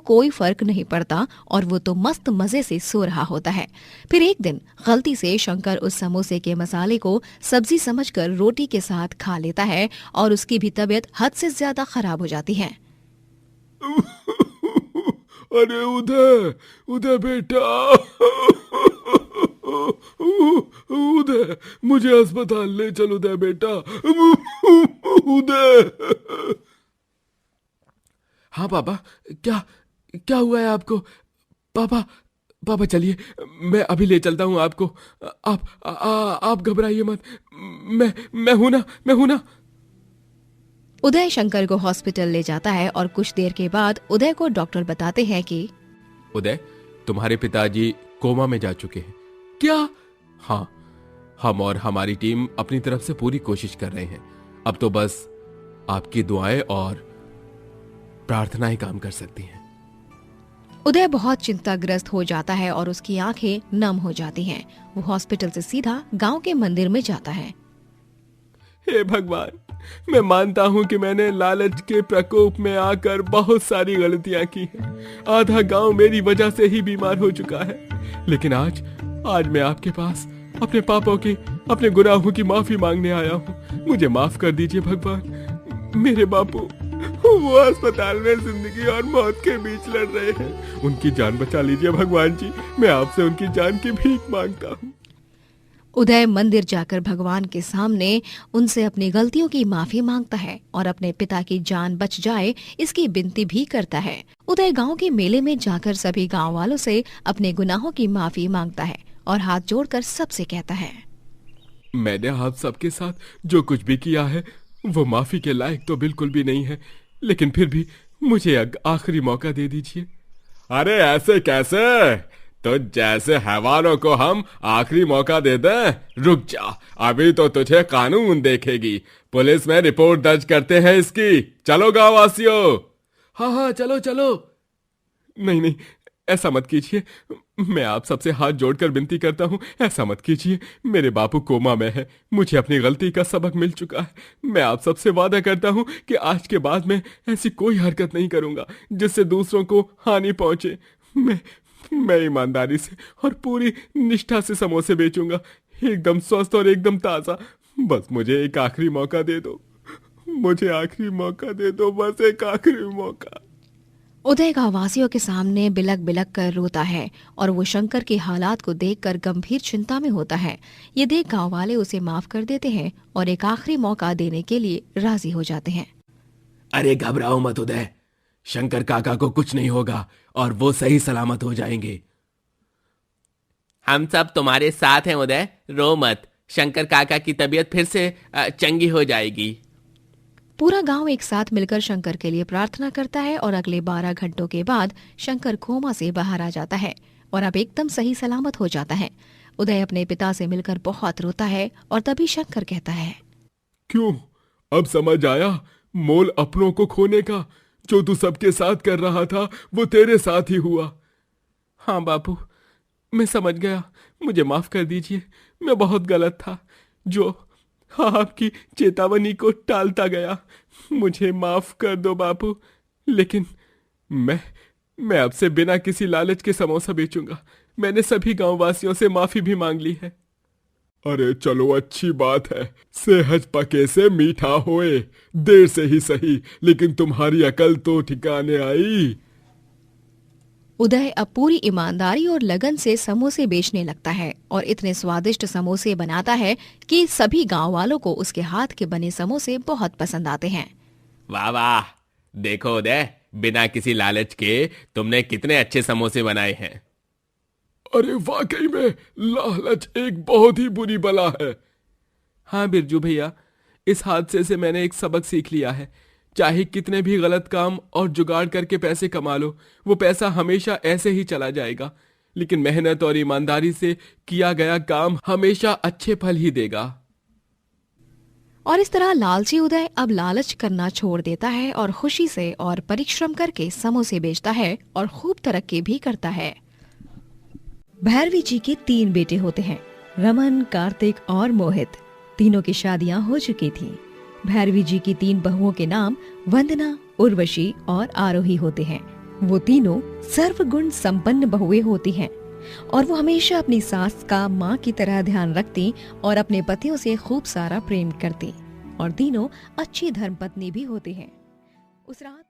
कोई फर्क नहीं पड़ता और वो तो मस्त मजे से सो रहा होता है। फिर एक दिन गलती से शंकर उस समोसे के मसाले को सब्जी समझकर रोटी के साथ खा लेता है और उसकी भी तबीयत हद से ज्यादा खराब हो जाती है। अरे उदय, उदय बेटा, उदय, मुझे अस्पताल ले चलो उदय बेटा, उदय। हाँ पापा, क्या क्या हुआ है आपको? पापा, पापा चलिए, मैं अभी ले चलता हूँ आपको। आप घबराइए मत, मैं हूं ना। उदय शंकर को हॉस्पिटल ले जाता है और कुछ देर के बाद उदय को डॉक्टर बताते हैं कि उदय, तुम्हारे पिताजी कोमा में जा चुके हैं। क्या? हाँ, हम और हमारी टीम अपनी तरफ से पूरी कोशिश कर रहे हैं। अब तो बस आपकी दुआएं और प्रार्थनाएं काम कर सकती हैं। उदय बहुत चिंताग्रस्त हो जाता है और उसकी आंखें नम हो जाती हैं। वो हॉस्पिटल से सीधा गांव के मंदिर में जाता है। हे भगवान, मैं मानता हूं कि मैंने लालच के प्रकोप में आकर बहुत सारी गलतियां की हैं। आधा गांव मेरी वजह से ही बीमार हो चुका है। लेकिन आज मैं आपके पास अपने पापों की, अपने गुनाहों की माफी मांगने आया हूं। मुझे माफ कर दीजिए भगवान। मेरे बापू वो अस्पताल में जिंदगी और मौत के बीच लड़ रहे हैं। उनकी जान बचा लीजिए भगवान जी। मैं आपसे उनकी जान की भीख मांगता हूँ। उदय मंदिर जाकर भगवान के सामने उनसे अपनी गलतियों की माफी मांगता है और अपने पिता की जान बच जाए इसकी विनती भी करता है। उदय गांव के मेले में जाकर सभी गांव वालों से अपने गुनाहों की माफी मांगता है और हाथ जोड़कर सबसे कहता है, मैंने आप सबके साथ जो कुछ भी किया है वो माफी के लायक तो बिल्कुल भी नहीं है, लेकिन फिर भी मुझे आखिरी मौका दे दीजिए। अरे ऐसे कैसे? तो जैसे हैवानों को हम आखिरी मौका दे दें? रुक जा, अभी तो तुझे कानून देखेगी। पुलिस में रिपोर्ट दर्ज करते हैं इसकी। चलो गांव वासियों। हाँ, चलो चलो। नहीं, ऐसा मत कीजिए। मैं आप सबसे हाथ जोड़कर विनती करता हूँ, ऐसा मत कीजिए। मेरे बापू कोमा में है। मुझे अपनी गलती का सबक मिल चुका है। मैं आप सबसे वादा करता हूँ कि आज के बाद मैं ऐसी कोई हरकत नहीं करूंगा जिससे दूसरों को हानि पहुंचे। मैं ईमानदारी से और पूरी निष्ठा से समोसे बेचूंगा, एकदम स्वस्थ और एकदम ताजा। बस मुझे एक आखिरी मौका दे दो। मुझे आखिरी मौका दे दो, बस एक आखिरी मौका। उदय गांववासियों के सामने बिलक बिलक कर रोता है और वो शंकर के हालात को देखकर गंभीर चिंता में होता है। ये देख गांव वाले उसे माफ कर देते हैं और एक आखिरी मौका देने के लिए राजी हो जाते हैं। अरे घबराओ मत उदय, शंकर काका को कुछ नहीं होगा और वो सही सलामत हो जाएंगे। हम सब तुम्हारे साथ हैं उदय, रो मत। शंकर काका की तबीयत फिर से चंगी हो जाएगी। पूरा गांव एक साथ मिलकर शंकर के लिए प्रार्थना करता है और अगले 12 घंटों के बाद शंकर कोमा से बाहर आ जाता है और अब एकदम सही सलामत हो जाता है। उदय अपने पिता से मिलकर बहुत रोता है और तभी शंकर कहता है, क्यों? अब समझ आया मोल अपनों को खोने का। जो तू सबके साथ कर रहा था वो तेरे साथ ही हुआ। हाँ बापू, मैं समझ गया। मुझे माफ कर दीजिए। मैं बहुत गलत था जो आपकी चेतावनी को टालता गया। मुझे माफ कर दो बापू। लेकिन मैं अब से बिना किसी लालच के समोसा बेचूंगा। मैंने सभी गांव वासियों से माफी भी मांग ली है। अरे चलो, अच्छी बात है। सेहज पके से मीठा होए, देर से ही सही, लेकिन तुम्हारी अकल तो ठिकाने आई। उदय अब पूरी ईमानदारी और लगन से समोसे बेचने लगता है और इतने स्वादिष्ट समोसे बनाता है कि सभी गांव वालों को उसके हाथ के बने समोसे बहुत पसंद आते हैं। वाह वाह, देखो उदय, बिना किसी लालच के तुमने कितने अच्छे समोसे बनाए हैं। अरे वाकई में लालच एक बहुत ही बुरी बला है। हाँ बिरजू भैया, इस हादसे से मैंने एक सबक सीख लिया है। चाहे कितने भी गलत काम और जुगाड़ करके पैसे कमा लो, वो पैसा हमेशा ऐसे ही चला जाएगा। लेकिन मेहनत और ईमानदारी से किया गया काम हमेशा अच्छे फल ही देगा। और इस तरह लालची उदय अब लालच करना छोड़ देता है और खुशी से और परिश्रम करके समोसे बेचता है और खूब तरक्की भी करता है। भैरवी जी के 3 बेटे होते हैं, रमन, कार्तिक और मोहित। तीनों की शादियां हो चुकी थीं। भैरवी जी की 3 बहुओं के नाम वंदना, उर्वशी और आरोही होते हैं। वो तीनों सर्वगुण संपन्न बहुएं होती हैं और वो हमेशा अपनी सास का माँ की तरह ध्यान रखती और अपने पतियों से खूब सारा प्रेम करती और तीनों अच्छी धर्मपत्नी भी होती हैं। उस रात